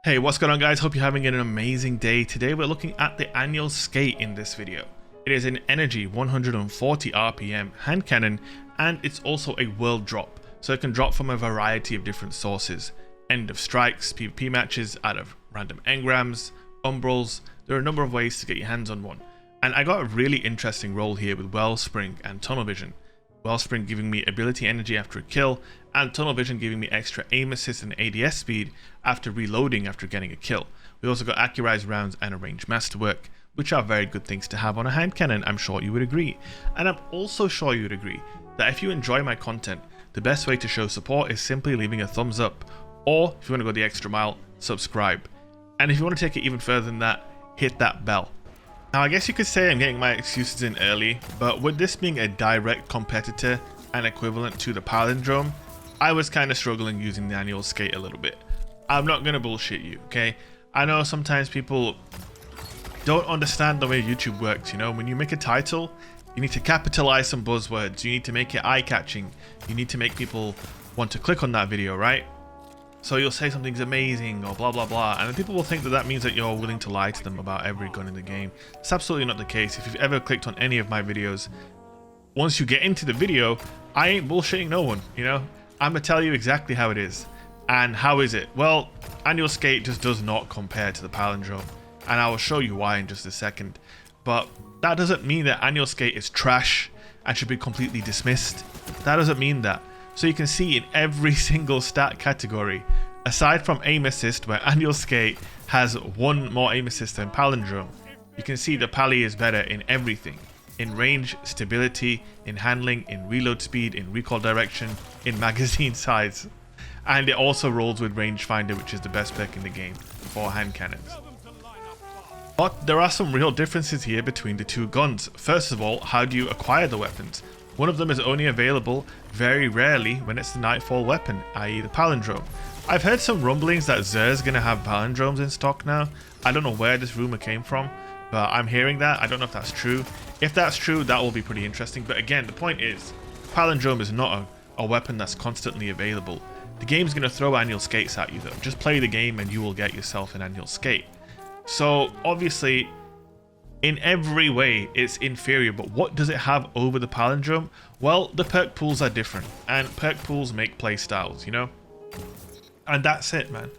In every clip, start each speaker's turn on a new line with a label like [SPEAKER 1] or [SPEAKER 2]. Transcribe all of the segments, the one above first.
[SPEAKER 1] Hey, what's going on guys? Hope you're having an amazing day. Today we're looking at the annual skate in this video. It is an energy 140 RPM hand cannon, and it's also a world drop, so it can drop from a variety of different sources. End of strikes, PvP matches, out of random engrams, umbrals. There are a number of ways to get your hands on one. And I got a really interesting roll here with Wellspring and Tunnel Vision. Wellspring giving me ability energy after a kill, and Tunnel Vision giving me extra aim assist and ADS speed after reloading after getting a kill. We also got accurized rounds and a ranged masterwork, which are very good things to have on a hand cannon, I'm sure you would agree. And I'm also sure you would agree that if you enjoy my content, the best way to show support is simply leaving a thumbs up, or if you want to go the extra mile, subscribe. And if you want to take it even further than that, hit that bell. Now I guess you could say I'm getting my excuses in early, but with this being a direct competitor and equivalent to the palindrome, I was kind of struggling using the annual skate a little bit. I'm not going to bullshit you, okay? I know sometimes people don't understand the way YouTube works, you know? When you make a title, you need to capitalize some buzzwords, you need to make it eye-catching, you need to make people want to click on that video, right? So you'll say something's amazing or blah blah blah, and then people will think that that means that you're willing to lie to them about every gun in the game. It's absolutely not the case. If you've ever clicked on any of my videos, once you get into the video, I ain't bullshitting no one, you know? I'm gonna tell you exactly how it is. And how is it? Well, annual skate just does not compare to the palindrome, and I will show you why in just a second. But that doesn't mean that annual skate is trash and should be completely dismissed. That doesn't mean that. So you can see in every single stat category, aside from aim assist, where annual skate has one more aim assist than palindrome, you can see the pally is better in everything. In range, stability, in handling, in reload speed, in recoil direction, in magazine size. And it also rolls with rangefinder, which is the best perk in the game for hand cannons. But there are some real differences here between the two guns. First of all, how do you acquire the weapons? One of them is only available very rarely when it's the Nightfall weapon, i.e. the palindrome. I've heard some rumblings that Xur's gonna have palindromes in stock now. I don't know where this rumor came from, but I'm hearing that. I don't know if that's true. If that's true, that will be pretty interesting. But again, the point is, palindrome is not a weapon that's constantly available. The game's gonna throw annual skates at you though. Just play the game and you will get yourself an annual skate. So obviously, in every way, it's inferior, but what does it have over the palindrome? Well, the perk pools are different, and perk pools make play styles, you know? And that's it, man.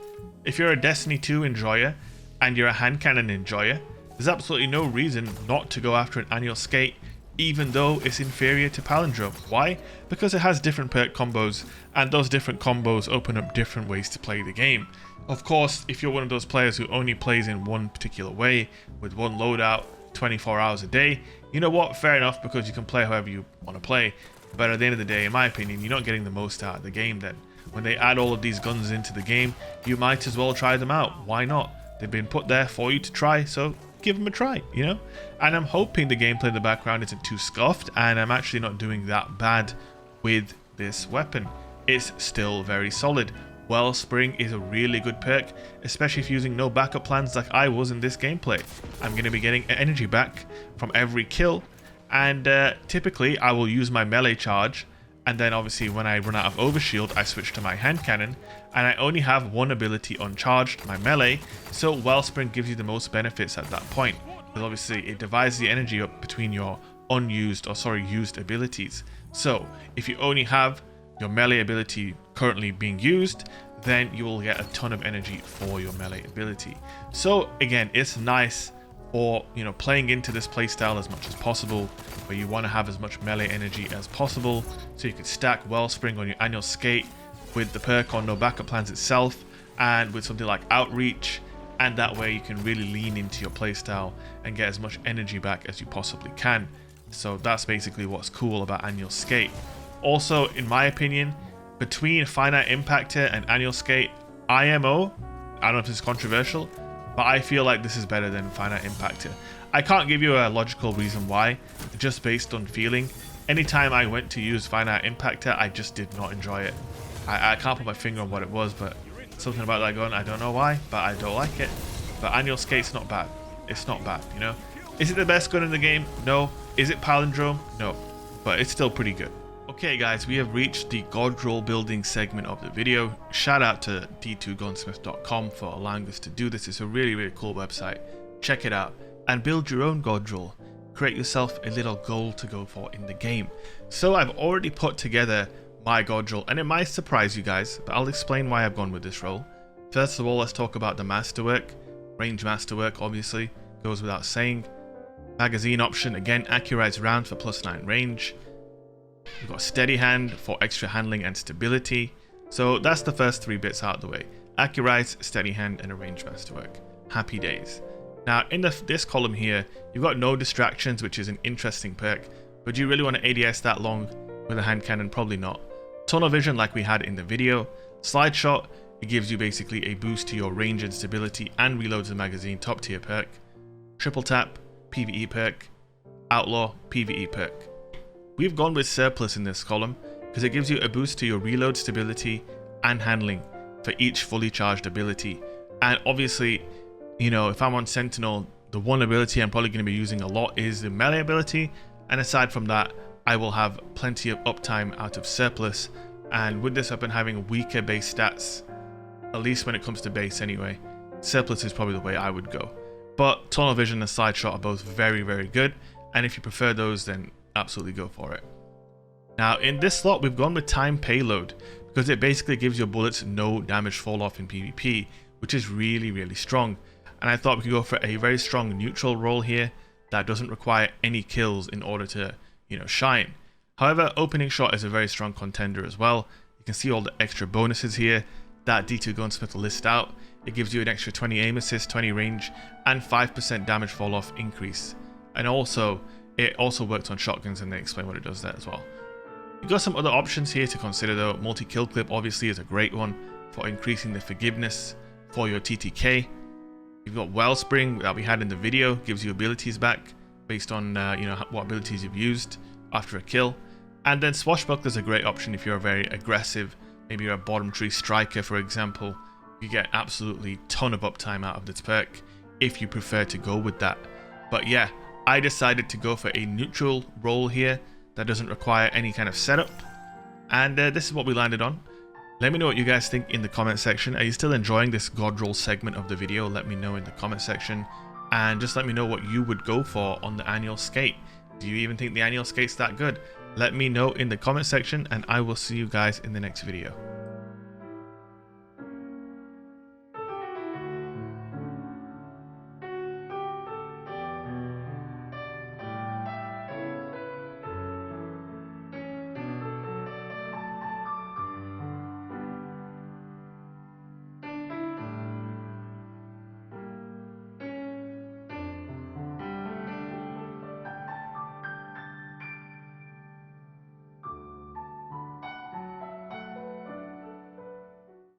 [SPEAKER 1] If you're a Destiny 2 enjoyer, and you're a hand cannon enjoyer, there's absolutely no reason not to go after an annual skate, even though it's inferior to palindrome. Why? Because it has different perk combos, and those different combos open up different ways to play the game. Of course, if you're one of those players who only plays in one particular way, with one loadout, 24 hours a day, you know what, fair enough, because you can play however you want to play. But at the end of the day, in my opinion, you're not getting the most out of the game then. When they add all of these guns into the game, you might as well try them out. Why not? They've been put there for you to try, so give them a try, you know? And I'm hoping the gameplay in the background isn't too scuffed, and I'm actually not doing that bad with this weapon. It's still very solid. Wellspring is a really good perk, especially if using no backup plans like I was in this gameplay. I'm going to be getting energy back from every kill, and typically I will use my melee charge, and then obviously when I run out of overshield I switch to my hand cannon, and I only have one ability uncharged, my melee, so Wellspring gives you the most benefits at that point, because obviously it divides the energy up between your used abilities. So if you only have your melee ability currently being used, then you will get a ton of energy for your melee ability. So again, it's nice for, you know, playing into this playstyle as much as possible, where you want to have as much melee energy as possible, so you can stack Wellspring on your annual skate with the perk on no backup plans itself, and with something like outreach, and that way you can really lean into your playstyle and get as much energy back as you possibly can. So that's basically what's cool about annual skate. Also, in my opinion, between Finite Impactor and Annual Skate, IMO, I don't know if this is controversial, but I feel like this is better than Finite Impactor. I can't give you a logical reason why, just based on feeling. Anytime I went to use Finite Impactor, I just did not enjoy it. I can't put my finger on what it was, but something about that gun, I don't know why, but I don't like it. But Annual Skate's not bad. It's not bad, you know? Is it the best gun in the game? No. Is it palindrome? No. But it's still pretty good. Okay guys, we have reached the god roll building segment of the video. Shout out to d2gunsmith.com for allowing us to do this. It's a really cool website. Check it out and build your own god roll. Create yourself a little goal to go for in the game. So I've already put together my god roll, and it might surprise you guys, but I'll explain why I've gone with this roll. First of all, let's talk about the masterwork. Range masterwork obviously goes without saying. Magazine option, again, accurate round for +9 range. We've got steady hand for extra handling and stability. So that's the first 3 bits out of the way. Accurate, steady hand, and a range masterwork. Happy days. Now in this column here, you've got no distractions, which is an interesting perk. But do you really want to ADS that long with a hand cannon? Probably not. Tunnel vision, like we had in the video. Slide shot, it gives you basically a boost to your range and stability and reloads the magazine, top tier perk. Triple tap, PvE perk. Outlaw, PvE perk. We've gone with surplus in this column because it gives you a boost to your reload, stability, and handling for each fully charged ability. And obviously, you know, if I'm on Sentinel, the one ability I'm probably going to be using a lot is the melee ability. And aside from that, I will have plenty of uptime out of surplus. And with this weapon having weaker base stats, at least when it comes to base anyway, surplus is probably the way I would go. But tunnel vision and slide shot are both very good. And if you prefer those, then absolutely go for it. Now in this slot, we've gone with time payload because it basically gives your bullets no damage fall off in PvP, which is really strong. And I thought we could go for a very strong neutral role here that doesn't require any kills in order to, you know, shine. However, opening shot is a very strong contender as well. You can see all the extra bonuses here that D2 Gunsmith will list out. It gives you an extra 20 aim assist, 20 range, and 5% damage fall off increase. And also, it also works on shotguns, and they explain what it does there as well. You've got some other options here to consider though. Multi-kill clip obviously is a great one for increasing the forgiveness for your TTK. You've got Wellspring that we had in the video, gives you abilities back based on you know, what abilities you've used after a kill. And then Swashbuckler is a great option if you're very aggressive. Maybe you're a bottom tree striker, for example. You get absolutely ton of uptime out of this perk if you prefer to go with that. But yeah, I decided to go for a neutral role here that doesn't require any kind of setup. And this is what we landed on. Let me know what you guys think in the comment section. Are you still enjoying this god roll segment of the video? Let me know in the comment section. And just let me know what you would go for on the annual skate. Do you even think the annual skate's that good? Let me know in the comment section, and I will see you guys in the next video.